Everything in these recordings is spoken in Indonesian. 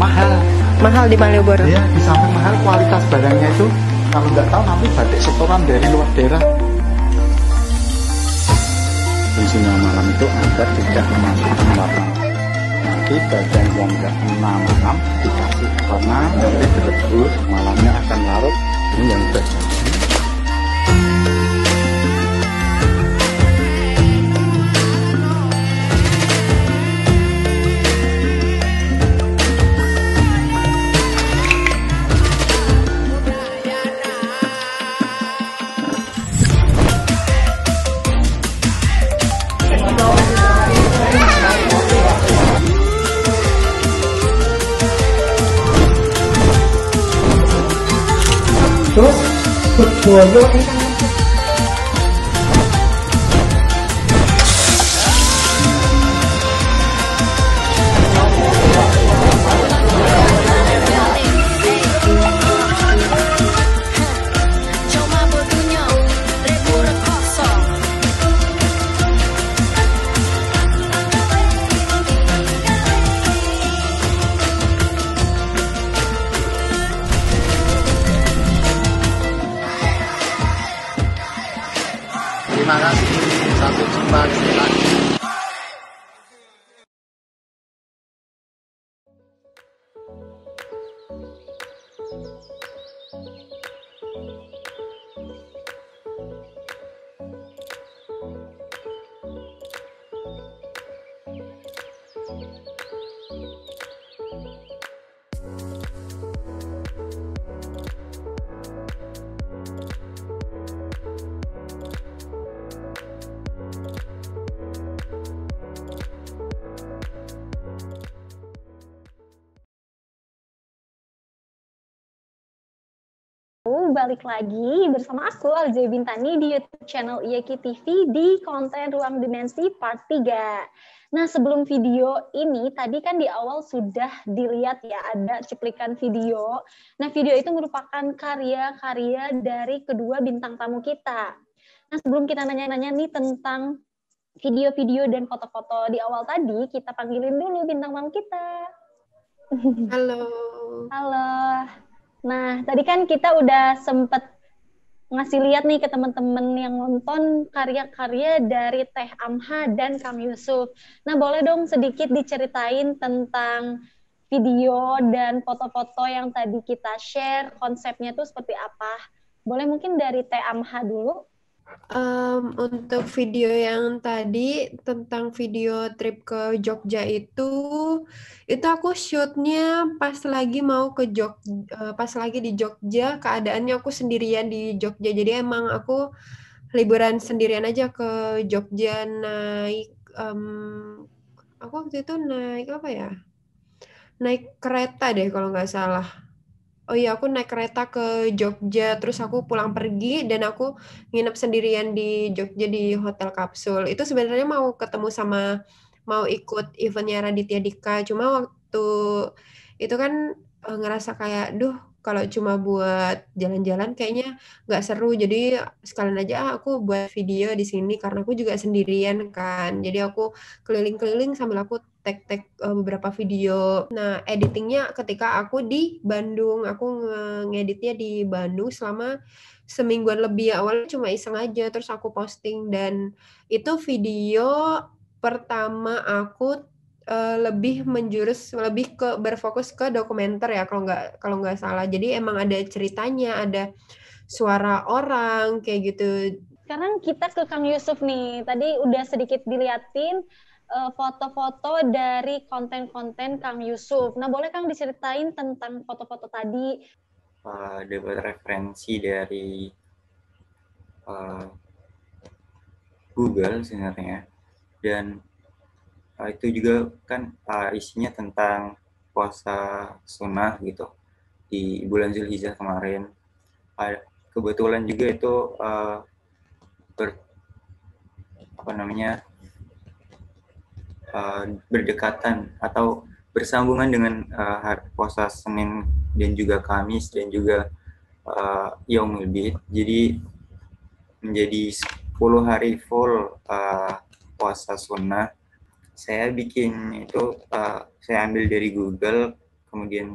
mahal. Mahal di Malioboro. Ya, di samping mahal, kualitas barangnya itu kalau nggak tahu nanti batik setoran dari luar daerah. Fungsinya malam itu agar tidak memasukkan warna. Nanti bagian yang nggak malam dikasih warna, nanti direbus, malamnya akan larut. Ini yang best. Terus berboyo ini Terima kasih. Sampai jumpa lagi. Balik lagi bersama aku Alzey Bintani di YouTube channel IEKI TV di konten Ruang Dimensi Part 3. Nah, sebelum video ini tadi kan di awal sudah dilihat ya ada cuplikan video. Nah, video itu merupakan karya-karya dari kedua bintang tamu kita. Nah, sebelum kita nanya-nanya nih tentang video-video dan foto-foto di awal tadi, kita panggilin dulu bintang tamu kita. Halo. Halo. Nah, tadi kan kita udah sempet ngasih lihat nih ke teman-teman yang nonton karya-karya dari Teh Amha dan Kang Yusuf. Nah, boleh dong sedikit diceritain tentang video dan foto-foto yang tadi kita share, konsepnya tuh seperti apa? Boleh mungkin dari Teh Amha dulu? Untuk video yang tadi tentang video trip ke Jogja itu aku shootnya pas lagi pas lagi di Jogja, keadaannya aku sendirian di Jogja. Jadi emang aku liburan sendirian aja ke Jogja naik, aku waktu itu naik apa ya? Naik kereta deh kalau nggak salah. Oh iya, aku naik kereta ke Jogja, terus aku pulang pergi dan aku nginep sendirian di Jogja di hotel kapsul. Itu sebenarnya mau ikut eventnya Raditya Dika, cuma waktu itu kan ngerasa kayak, duh kalau cuma buat jalan-jalan kayaknya nggak seru, jadi sekalian aja aku buat video di sini karena aku juga sendirian kan. Jadi aku keliling-keliling sambil aku tag beberapa video. Nah, editingnya ketika aku di Bandung, aku ngeditnya di Bandung selama semingguan lebih. Awalnya cuma iseng aja, terus aku posting dan itu video pertama aku lebih berfokus ke dokumenter ya kalau nggak salah. Jadi emang ada ceritanya, ada suara orang kayak gitu. Sekarang kita ke Kang Yusuf nih. Tadi udah sedikit diliatin foto-foto dari konten-konten Kang Yusuf. Nah, boleh Kang diceritain tentang foto-foto tadi? Dapat referensi dari Google sebenarnya, dan itu juga kan isinya tentang puasa sunnah gitu di bulan Zulhijjah kemarin. Kebetulan juga itu berdekatan atau bersambungan dengan puasa Senin dan juga Kamis dan juga Yaumul Bid. Jadi menjadi 10 hari full puasa sunnah. Saya bikin itu, saya ambil dari Google, kemudian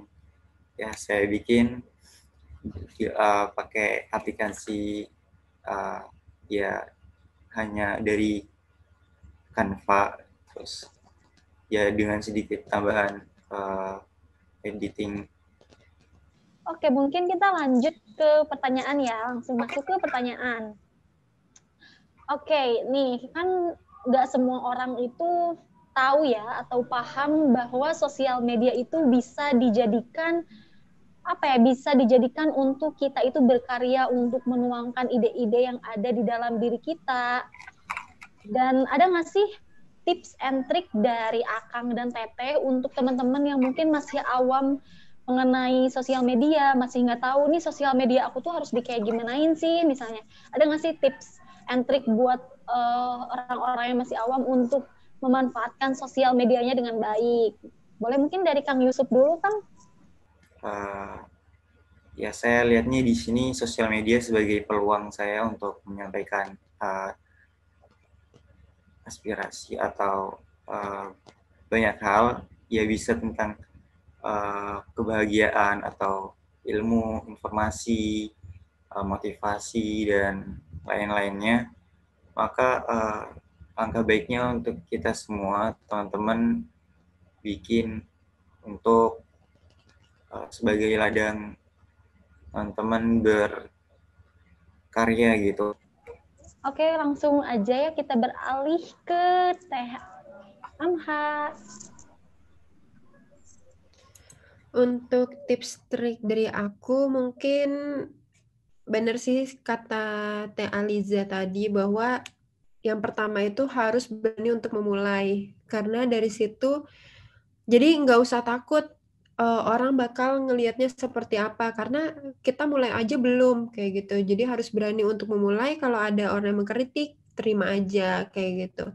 ya saya bikin pakai aplikasi ya hanya dari Canva, terus ya dengan sedikit tambahan editing. Oke, mungkin kita lanjut ke pertanyaan ya, langsung masuk ke pertanyaan. Oke, nih kan nggak semua orang itu tahu ya atau paham bahwa sosial media itu bisa dijadikan bisa dijadikan untuk kita itu berkarya, untuk menuangkan ide-ide yang ada di dalam diri kita. Dan ada nggak sih tips and trick dari Akang dan Teteh untuk teman-teman yang mungkin masih awam mengenai sosial media, masih nggak tahu nih sosial media aku tuh harus kayak gimanain sih misalnya. Ada nggak sih tips and trick buat orang-orang yang masih awam untuk memanfaatkan sosial medianya dengan baik? Boleh mungkin dari Kang Yusuf dulu, Kang? Ya saya lihatnya di sini sosial media sebagai peluang saya untuk menyampaikan aspirasi atau banyak hal, ya bisa tentang kebahagiaan atau ilmu, informasi, motivasi, dan lain-lainnya. Maka langkah baiknya untuk kita semua, teman-teman, bikin untuk sebagai ladang teman-teman berkarya gitu. Oke, langsung aja ya kita beralih ke Teh Amha. Untuk tips trik dari aku mungkin benar sih kata Teh Aliza tadi bahwa yang pertama itu harus berani untuk memulai. Karena dari situ, jadi nggak usah takut orang bakal ngelihatnya seperti apa. Karena kita mulai aja belum, kayak gitu. Jadi harus berani untuk memulai, kalau ada orang yang mengkritik, terima aja, kayak gitu.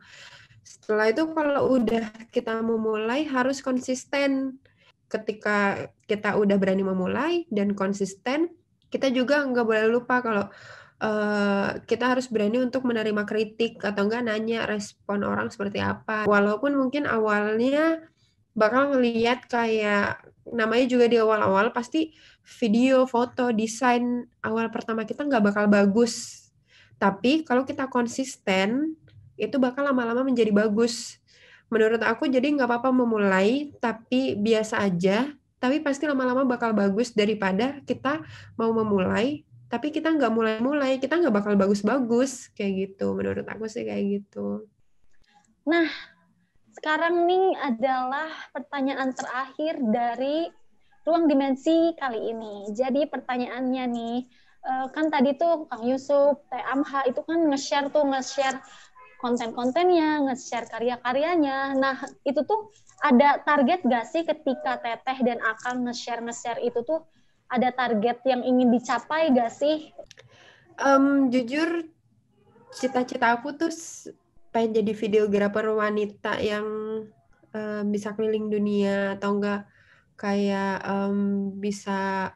Setelah itu kalau udah kita memulai, harus konsisten. Ketika kita udah berani memulai dan konsisten, kita juga nggak boleh lupa kalau kita harus berani untuk menerima kritik atau enggak nanya respon orang seperti apa. Walaupun mungkin awalnya bakal ngelihat kayak, namanya juga di awal-awal pasti video, foto, desain awal pertama kita nggak bakal bagus. Tapi kalau kita konsisten, itu bakal lama-lama menjadi bagus. Menurut aku jadi nggak apa-apa memulai, tapi biasa aja. Tapi pasti lama-lama bakal bagus daripada kita mau memulai, tapi kita nggak mulai-mulai, kita nggak bakal bagus-bagus. Kayak gitu, menurut aku sih kayak gitu. Nah, sekarang nih adalah pertanyaan terakhir dari Ruang Dimensi kali ini. Jadi pertanyaannya nih, kan tadi tuh Kang Yusuf, Teh Amha itu kan nge-share konten-kontennya, nge-share karya-karyanya. Nah, itu tuh ada target gak sih ketika Teteh dan Akang nge-share itu tuh ada target yang ingin dicapai gak sih? Jujur, cita-cita aku tuh pengen jadi videografer wanita yang bisa keliling dunia, atau enggak kayak bisa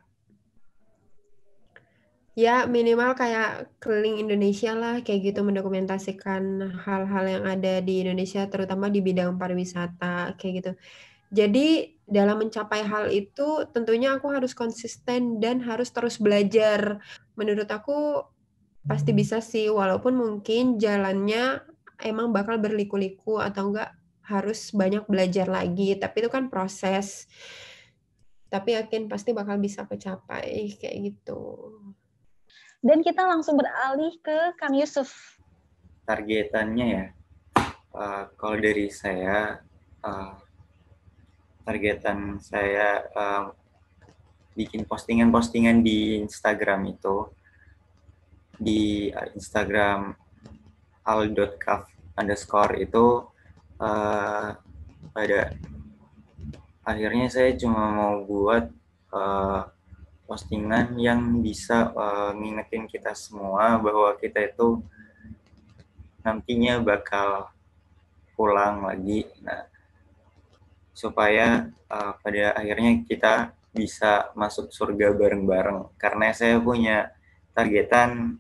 ya minimal kayak keliling Indonesia lah, kayak gitu, mendokumentasikan hal-hal yang ada di Indonesia, terutama di bidang pariwisata, kayak gitu. Jadi dalam mencapai hal itu tentunya aku harus konsisten dan harus terus belajar. Menurut aku pasti bisa sih, walaupun mungkin jalannya emang bakal berliku-liku atau enggak harus banyak belajar lagi, tapi itu kan proses. Tapi yakin pasti bakal bisa kecapai, kayak gitu. Dan kita langsung beralih ke Kang Yusuf. Targetannya ya, kalau dari saya, targetan saya bikin postingan-postingan di Instagram itu, di Instagram al.kaf_ itu pada akhirnya saya cuma mau buat postingan yang bisa ngingetin kita semua bahwa kita itu nantinya bakal pulang lagi. Nah, supaya pada akhirnya kita bisa masuk surga bareng-bareng. Karena saya punya targetan,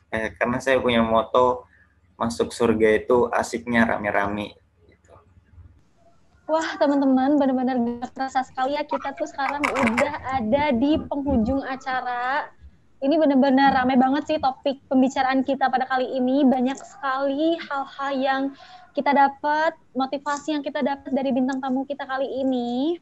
karena saya punya moto, masuk surga itu asiknya rame-rame. Gitu. Wah, teman-teman, benar-benar gak terasa sekali ya kita tuh sekarang udah ada di penghujung acara. Ini benar-benar ramai banget sih topik pembicaraan kita pada kali ini. Banyak sekali hal-hal yang kita dapat, motivasi yang kita dapat dari bintang tamu kita kali ini.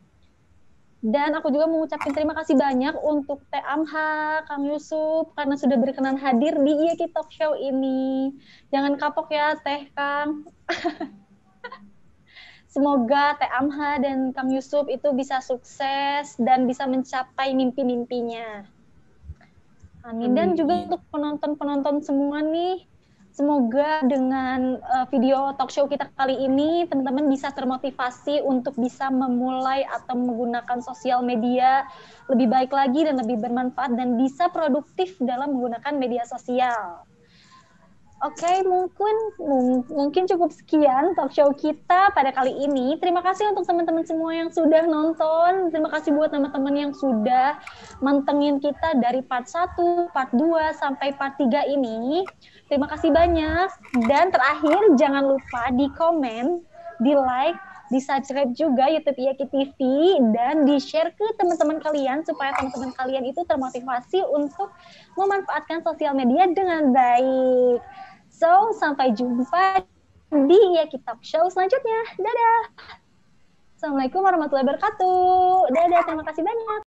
Dan aku juga mengucapkan terima kasih banyak untuk Teh Amha, Kang Yusuf, karena sudah berkenan hadir di IYQ Talk Show ini. Jangan kapok ya, Teh Kang. Semoga Teh Amha dan Kang Yusuf itu bisa sukses dan bisa mencapai mimpi-mimpinya. Amin. Dan juga untuk penonton-penonton semua nih, semoga dengan video talk show kita kali ini, teman-teman bisa termotivasi untuk bisa memulai atau menggunakan sosial media lebih baik lagi dan lebih bermanfaat dan bisa produktif dalam menggunakan media sosial. Oke, mungkin cukup sekian talk show kita pada kali ini. Terima kasih untuk teman-teman semua yang sudah nonton. Terima kasih buat teman-teman yang sudah mantengin kita dari part 1, part 2, sampai part 3 ini. Terima kasih banyak. Dan terakhir, jangan lupa di komen, di like, di subscribe juga YouTube IYQ TV, dan di share ke teman-teman kalian supaya teman-teman kalian itu termotivasi untuk memanfaatkan sosial media dengan baik. So, sampai jumpa di IYQ Talk Show selanjutnya. Dadah. Assalamualaikum warahmatullahi wabarakatuh. Dadah, terima kasih banyak.